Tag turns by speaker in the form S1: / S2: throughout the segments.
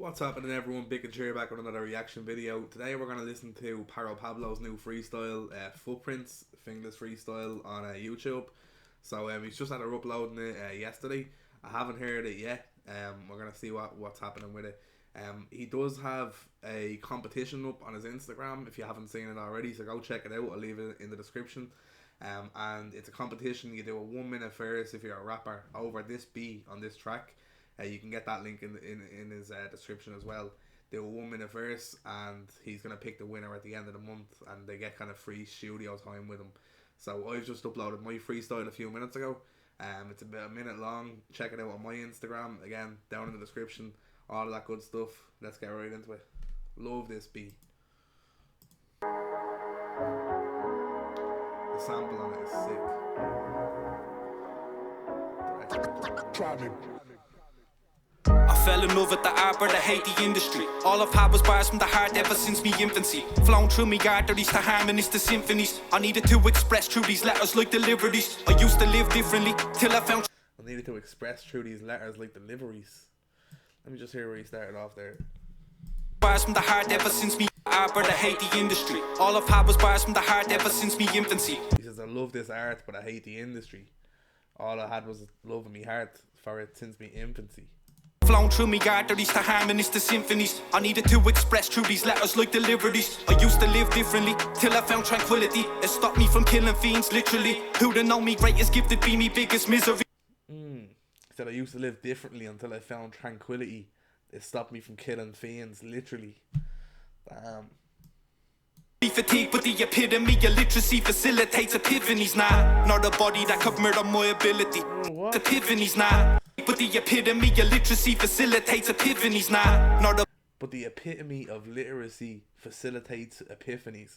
S1: What's happening, everyone? BICKAGE here, back with another reaction video. Today we're going to listen to Paro Pablo's new freestyle, Footprints, Finglas freestyle on YouTube. So he's just started uploading it yesterday. I haven't heard it yet. We're going to see what's happening with it. He does have a competition up on his Instagram if you haven't seen it already, so go check it out. I'll leave it in the description. And it's a competition. You do a 1 minute verse if you're a rapper over this beat on this track. You can get that link in his description as well. Do a 1 minute verse, and he's going to pick the winner at the end of the month, and they get kind of free studio time with him. So I've just uploaded my freestyle a few minutes ago. It's about a minute long. Check it out on my Instagram, again down in the description, all of that good stuff. Let's get right into it. Love this beat. The sample on it is sick.
S2: I fell in love with the art, but I hate the industry. All I've had was bars from the heart ever since me infancy. Flown through me arteries to harmonies to symphonies. I needed to express through these letters like deliveries. I used to live differently till I found
S1: I needed to express through these letters like deliveries. Let me just hear where he started off there.
S2: bars from the heart ever since me art, but I hate the industry. All I've had was bars from the heart ever since me infancy.
S1: He says, I love this art, but I hate the industry. All I had was love in me heart for it since me infancy.
S2: Flown through me arteries to harmonies to symphonies. I needed to express through these letters like deliveries. I used to live differently till I found tranquility. It stopped me from killing fiends, literally. Who'd have known me greatest gift would be me biggest misery.
S1: He said, I used to live differently until I found tranquility. It stopped me from killing fiends, literally. Damn.
S2: Be fatigued, but the epitome of literacy facilitates epiphanies. Not a body that could murder my ability. Epiphanies, but the epitome of literacy facilitates epiphanies.
S1: But the epitome of literacy facilitates epiphanies.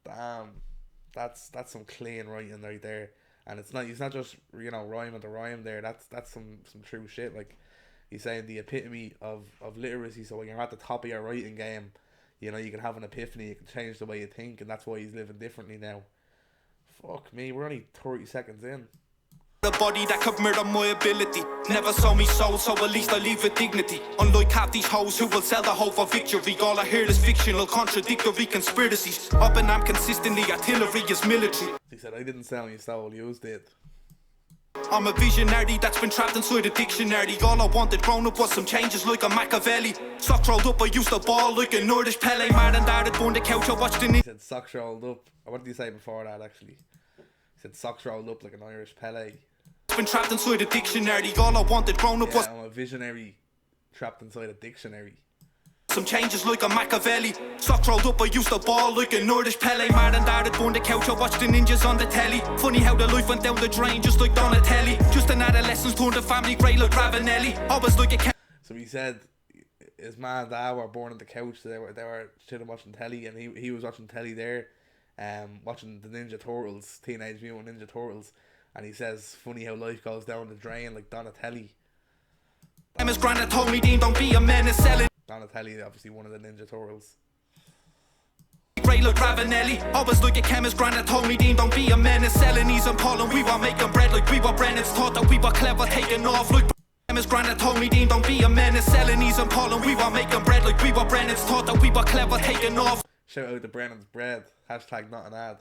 S1: Damn, that's some clean writing right there. And it's not just, you know, rhyming to rhyme there. That's some true shit. Like, he's saying the epitome of literacy. So when you're at the top of your writing game, you know, you can have an epiphany. You can change the way you think, and that's why he's living differently now. Fuck me, we're only 30 seconds in.
S2: A body that could murder my ability. Never saw me sold, so at least I leave with dignity. Unlike half these hoes who will sell the hope for victory. All I hear is fictional, contradictory conspiracies. Up and I'm consistently, artillery is military.
S1: He said, I didn't sell me soul, you did.
S2: I'm a visionary that's been trapped inside a dictionary. All I wanted growing up was some changes like a Machiavelli. Socks rolled up, I used to ball like an Irish Pele. Man and dad had on the couch, I watched the...
S1: He said socks rolled up. What did he say before that, actually? He said socks rolled up like an Irish Pele.
S2: Been trapped inside a dictionary. All I wanted growing up was...
S1: I'm a visionary trapped inside a dictionary.
S2: Some changes like a Machiavelli. Socks rolled up, I used to ball like an Irish Pele. Man and dad had on the couch, I watched the ninjas on the telly. Funny how the life went down the drain just like Donatelli. Just an adolescence turned a family grey like Ravenelli. I was like a...
S1: So he said his man and dad were born on the couch. They were chilling watching telly, and he was watching telly there, watching the Ninja Turtles, Teenage Mutant Ninja Turtles. And he says, funny how life goes down the drain like Donatelli.
S2: Emma's granddad told me, Dean, don't be a menace selling.
S1: Donatelli, obviously one of the Ninja Turtles.
S2: Grey like Ravenelli. I was like a chemist, granddad told me, Dean, don't be a menace selling these and pollen. We were making bread like we were Brennan's. Thought that we were clever, taking off like... Emma's granddad told me, Dean, don't be a menace selling these and pollen. We were making bread like we were Brennan's. Thought that we were clever, taking off.
S1: Shout out to Brennan's Bread. Hashtag not an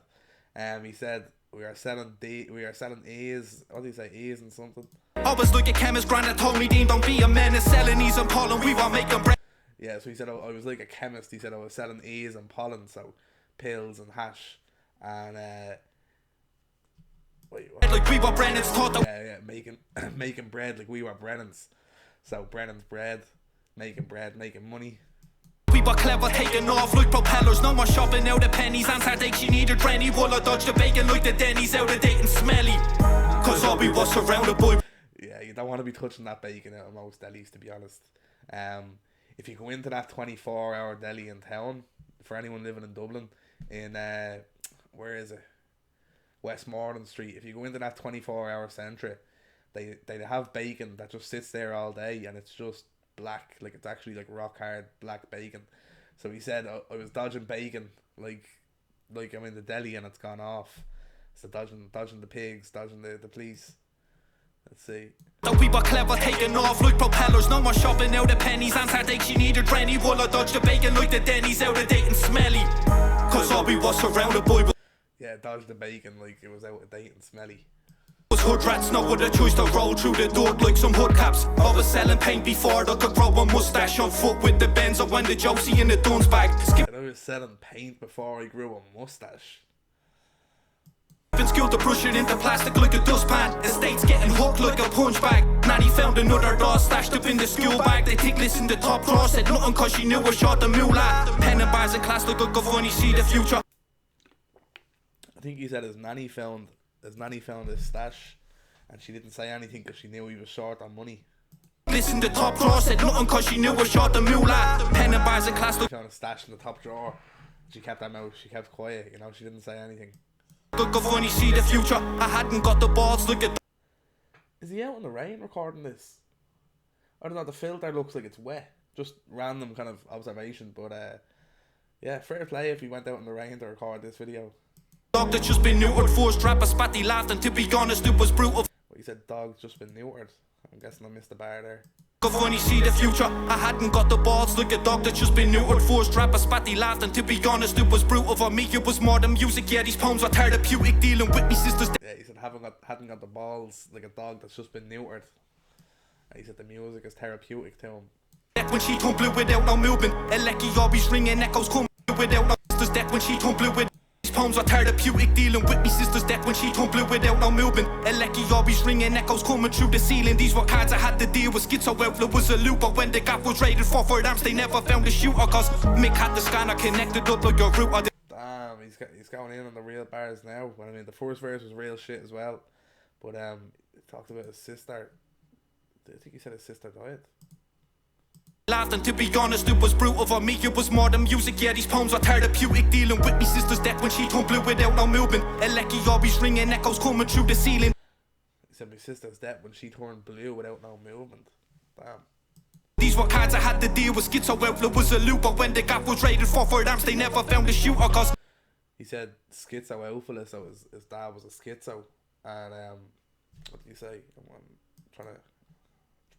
S1: ad. He said... We are selling A's. What do you say? A's and something.
S2: I was like a chemist, granddad told me, Dean, don't be a menace selling these and pollen. We were making bread.
S1: Yeah, so he said I was like a chemist. He said I was selling A's and pollen, so pills and hash and wait, what?
S2: Like we were Brennan's. Thought that...
S1: Yeah, making bread like we were Brennan's. So Brennan's Bread, making money.
S2: We were clever, taking off like propellers. No more shopping out of pennies. Answer date, she needed Rennie. While I dodged the bacon like the Denny's, out of date and smelly. Cause all we was surrounded by...
S1: Yeah, you don't want to be touching that bacon out of most delis, to be honest. If you go into that 24-hour deli in town, for anyone living in Dublin, in where is it? Westmoreland Street. If you go into that 24-hour centre, they have bacon that just sits there all day, and it's just black, like it's actually like rock hard black bacon. So he said I was dodging bacon like I'm in the deli and it's gone off. So dodging the pigs, dodging the police. Let's see.
S2: That we were clever, taking off like propellers. No more shopping out of pennies. And her she needed Rennie. While I dodged the bacon like the Denny's, out of date and smelly. Cause all we was surrounded by.
S1: Yeah, dodged the bacon like it was out of date and smelly.
S2: Was hood rats, no other choice to roll through the dirt like some hood caps. I was selling paint before I could grow a mustache. On foot with the Benz, I went to Josie in the Duns bag.
S1: I was selling paint before I grew a mustache.
S2: Been skilled to brush it into plastic like a dustpan. Estates getting hooked like a punch bag. Nanny found another door stashed up in the school bag. They think listen the top drawer, said nothing cause she knew I shot the moolah. Pen and bars in class like a go funny, see the future.
S1: I think he said his nanny found his stash and she didn't say anything because she knew he was short on money.
S2: Listen the top drawer, said nothing cause she knew I shot the moolah. Pen and bars in class like
S1: she found a stash in the top drawer. She kept that mouth, she kept quiet, you know, she didn't say anything.
S2: Go funny, see the future. I hadn't got the balls, look at.
S1: Is he out in the rain recording this? I don't know, the filter looks like it's wet. Just random kind of observation, but yeah, fair play if he went out in the rain to record this video.
S2: Dog that's just been neutered, forced rapper spatty laughed, and to be honest, it was brutal.
S1: Well, he said dog's just been neutered. I'm guessing I missed the bar there.
S2: Go funny, see the future. I hadn't got the balls, look at dog that's just been neutered, forced rapper spatty laughed, and to be honest, it was brutal. For me, it was more than music, yeah, these poems were therapeutic, dealing with me sisters.
S1: Yeah, he said hadn't got the balls like a dog that's just been neutered. And he said the music is therapeutic to him.
S2: When she tumble without no movement, a lecky always ringing echoes come without no sisters. That when she tumble with these poems are therapeutic, dealing with me sisters. That when she tumble without no movement, a lecky always ringing echoes coming through the ceiling. These were cards I had to deal with. Schizo outlet was a looper. When the gap was raided for arms, they never found the shooter. Cause Mick had the scanner connected up like a router.
S1: Damn, he's going in on the real bars now. But I mean, the first verse was real shit as well. But he talked about his sister. I think he said his sister died.
S2: Laughed, and to be honest, it was brutal. For me, it was more than music, yeah, these poems are therapeutic, dealing with me sisters. That when she tumble without no movement, a lecky always ringing echoes coming through the ceiling.
S1: He said my sister's dead when she turned blue without no movement. Damn.
S2: These were cards I had to deal with. Schizo outlet was a looper. When the gap was raided for arms, they never found the shooter. Cause
S1: he said schizo outlet, so his dad was a schizo. And what did he say? I'm trying to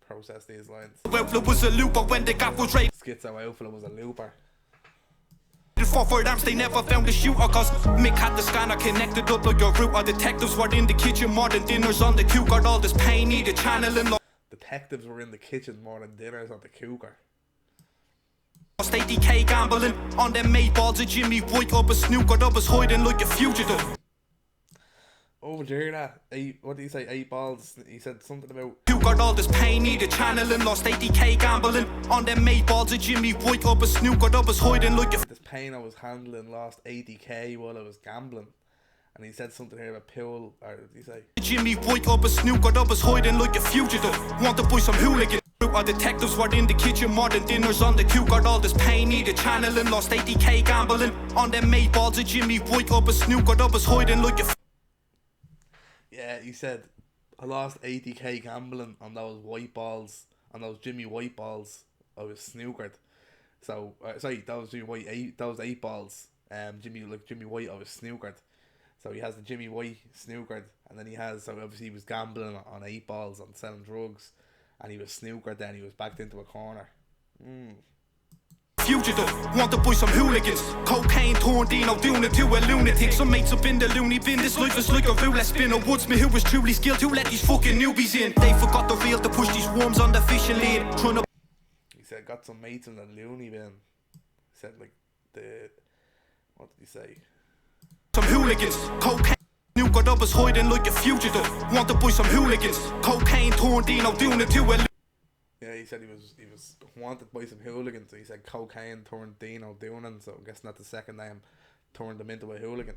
S1: process these lines.
S2: Outlet was a looper. When the gap was raided.
S1: Schizo outlet was a looper.
S2: For arms, they never found the shooter. Cause Mick had the scanner connected up like a router. Detectives were in the kitchen more than dinners on the queue. Got all this pain, needed channeling.
S1: Detectives were in the kitchen more than dinners on the cougar.
S2: Lost 80k gambling on them made balls of Jimmy White up a snooker. I was hiding like a fugitive.
S1: Oh, did you hear that? What did he say? 8 balls. He said something about.
S2: You got all this pain, needed channeling. Lost 80k gambling on them made balls of Jimmy White up a snooker. I was hiding like a.
S1: This pain I was handling, lost 80k while I was gambling. And he said something here about pool, or did he say?
S2: Jimmy White up a snooker. I was hiding like a fugitive. Want to buy some hooligan. Our detectives were in the kitchen more than dinners on the queue. Got all this pain, needed channeling. Lost 80k gambling on them made balls of Jimmy White up a snooker. I was hiding like a.
S1: Yeah, he said, I lost 80k gambling on those white balls, on those Jimmy White balls. I was snookered. So, sorry, those Jimmy White those 8 balls. Jimmy White, I was snookered. So he has the Jimmy White snookered, and then he has, so obviously he was gambling on 8 balls, on selling drugs, and he was snookered. Then he was backed into a corner.
S2: Fugitive, want to buy some hooligans. Cocaine, Torndino, doing it to a lunatic. Some mates up in the loony bin. This life is like a roulette spin. A woodsman who was truly skilled to let these fucking newbies in. They forgot the reel to push these worms on the fishing lead. Trying to.
S1: He said, got some mates in the loony bin. He said, like, what did he say?
S2: Some hooligans, cocaine. New got up was hiding like a fugitive. Want to buy some hooligans. Cocaine, Torndino, doing it to a.
S1: Yeah, he said he was wanted by some hooligans. So he said cocaine turned Dino doing it. So I'm guessing that the second name turned him into a hooligan.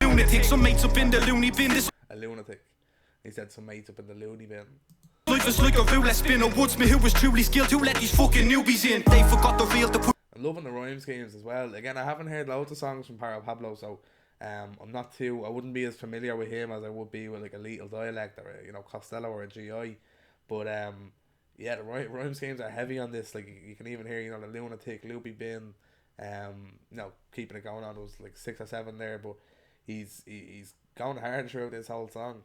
S2: Lunatic, some mates up in the loony bin. This
S1: a lunatic. He said some mates up in the loony bin.
S2: Life is like a roulette spin. A woodsman who was truly skilled to let these fucking newbies in. They forgot the reel to put.
S1: I'm loving the rhyme schemes as well. Again, I haven't heard loads of songs from Paro Pablo, so I wouldn't be as familiar with him as I would be with like a Lethal Dialect or a, Costello or a GI. But yeah, the rhyme schemes are heavy on this. Like you can even hear, the lunatic, loopy bin, keeping it going on. There was like 6 or 7 there, but he's going hard throughout this whole song.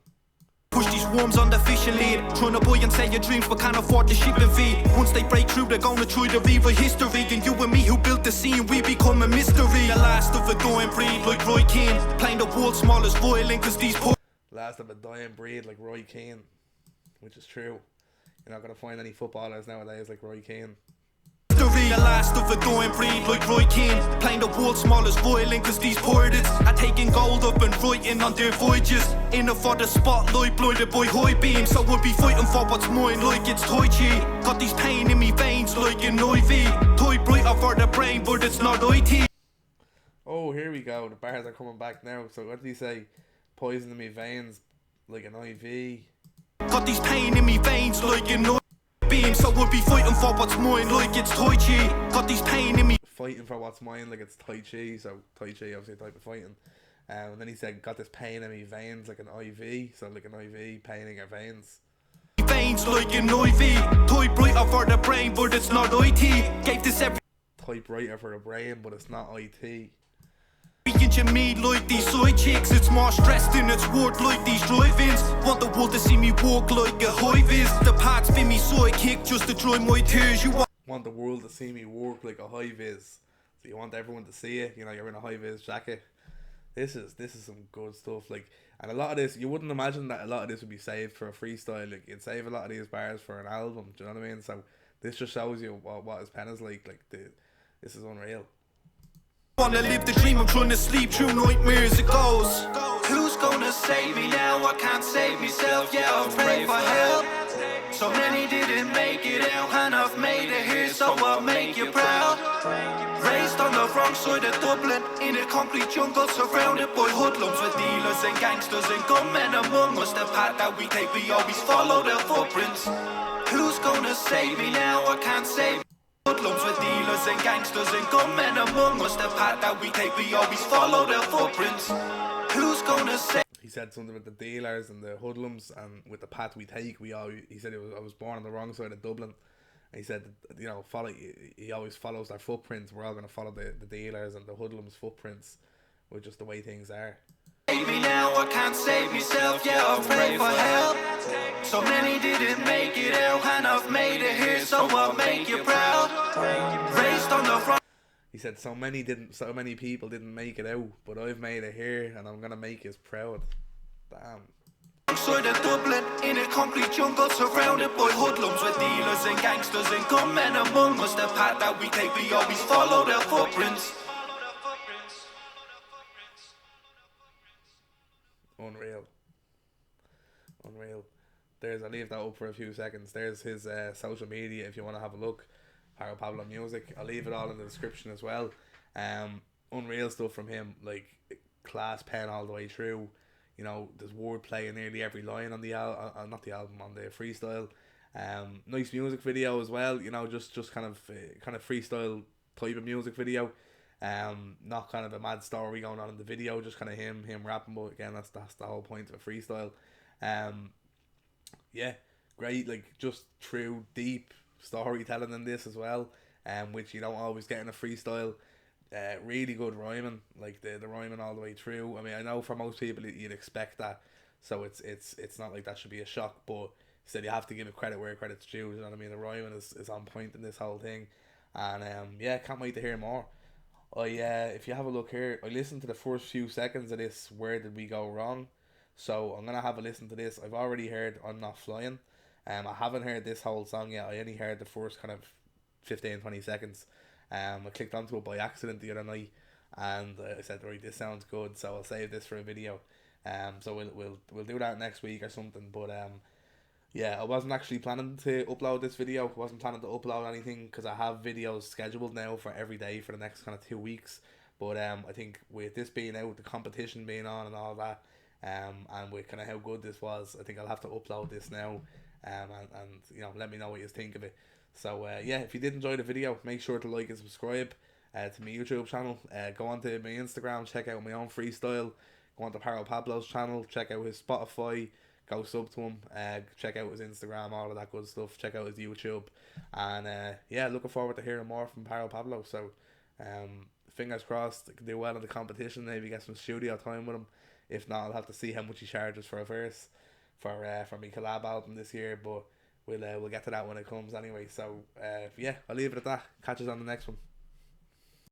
S2: Push these worms on the fishing lead. Trying to buy and sell your dreams but can't afford the shipping fee. Once they break through they're gonna try to rewrite history. And you and me who built the scene, we become a mystery. The last of a dying breed like Roy Keane. Playing the world's smallest violin cause these
S1: last of a dying breed like Roy Keane. Which is true. You're not gonna find any footballers nowadays like Roy Keane.
S2: The last of a dying breed like Roy Keane. Playing the world's smallest violin cause these pirates are taking gold up and writing on their voyages. In it for the spotlight, blinded by high beams. So we'll be fighting for what's mine like it's Tai Chi. Got these pain in me veins like an IV. Toy brighter for the brain but it's not IT.
S1: Oh, here we go. The bars are coming back now. So what did he say? Poison in me veins like an IV.
S2: Got these pain in me veins like an IV. So we'll be fighting for what's mine like it's Tai Chi. Got these pain in me.
S1: Fighting for what's mine like it's Tai Chi. So Tai Chi obviously a type of fighting. And then he said got this pain in me veins like an IV. So like an IV pain in your veins.
S2: Veins like an IV. Typewriter for the brain but it's not IT. Gave this every
S1: typewriter for the brain but it's not IT.
S2: Inch of me like these side chicks. It's more stressed than it's worth like these drive-ins. Want the world to see me walk like a high-vis. The parts be me sidekick just to dry my tears. You
S1: want the world to see me work like a high-vis. So you want everyone to see it. You know, you're in a high-vis jacket. This is some good stuff. Like, and a lot of this, you wouldn't imagine that a lot of this would be saved for a freestyle. Like, you'd save a lot of these bars for an album. Do you know what I mean? So this just shows you what his pen is like. Like, this is unreal.
S2: Wanna live the dream, I'm trying to sleep through nightmares it goes. Who's gonna save me now? I can't save myself, yeah, I'll pray for help. So many didn't make it out, and I've made it here, so I'll make you proud. Raised on the wrong side of Dublin, in a concrete jungle, surrounded by hoodlums with dealers and gangsters and gunmen among us. The path that we take, we always follow their footprints. Who's gonna save me now? I can't save me. Hoodlums with dealers and gangsters and gunmen among us. The path that we take, we always follow their footprints. Who's gonna say?
S1: He said something with the dealers and the hoodlums, and with the path we take, he said I was born on the wrong side of Dublin. And he said, you know, he always follows their footprints. We're all gonna follow the dealers and the hoodlums' footprints, with just the way things are.
S2: Save me now, I can't save myself, yeah, I'll pray for help. So many didn't make it out, and I've made it here, so I'll make you proud. Raised on the front.
S1: He said so many people didn't make it out, but I've made it here, and I'm gonna make you proud. Damn.
S2: Side of Dublin, in a concrete jungle, surrounded by hoodlums with dealers and gangsters and gunmen among us. The path that we take, we always follow their footprints.
S1: Unreal. I'll leave that up for a few seconds. There's his social media if you want to have a look. Paro Pablo Music. I'll leave it all in the description as well. Unreal stuff from him, like class pen all the way through. You know, there's wordplay in nearly every line on the on the freestyle. Nice music video as well. You know, just kind of freestyle type of music video. Not kind of a mad story going on in the video, just kind of him rapping, but again that's the whole point of a freestyle. Yeah, great, like just true deep storytelling in this as well, which you don't always get in a freestyle. Really good rhyming, like the rhyming all the way through. I mean, I know for most people you'd expect that, so it's not like that should be a shock, but still you have to give it credit where credit's due. You know what I mean? The rhyming is on point in this whole thing, and yeah, can't wait to hear more. If you have a look here, I listened to the first few seconds of this Where Did We Go Wrong, so I'm gonna have a listen to this. I've already heard I'm Not Flying. I haven't heard this whole song yet. I only heard the first kind of 15-20 seconds. I clicked onto it by accident the other night, and I said, right, this sounds good, so I'll save this for a video. So we'll do that next week or something. But yeah, I wasn't actually planning to upload this video. I wasn't planning to upload anything because I have videos scheduled now for every day for the next kind of 2 weeks. But I think with this being out, the competition being on and all that, and with kind of how good this was, I think I'll have to upload this now. And you know, let me know what you think of it. So yeah, if you did enjoy the video, make sure to like and subscribe to my YouTube channel. Go on to my Instagram, check out my own freestyle. Go on to Paro Pablo's channel, check out his Spotify, go sub to him, check out his Instagram, all of that good stuff. Check out his YouTube, and yeah, looking forward to hearing more from Paro Pablo. So fingers crossed I can do well in the competition, maybe get some studio time with him. If not, I'll have to see how much he charges for a verse. for my collab album this year, but we'll get to that when it comes anyway. So yeah, I'll leave it at that. Catch us on the next one.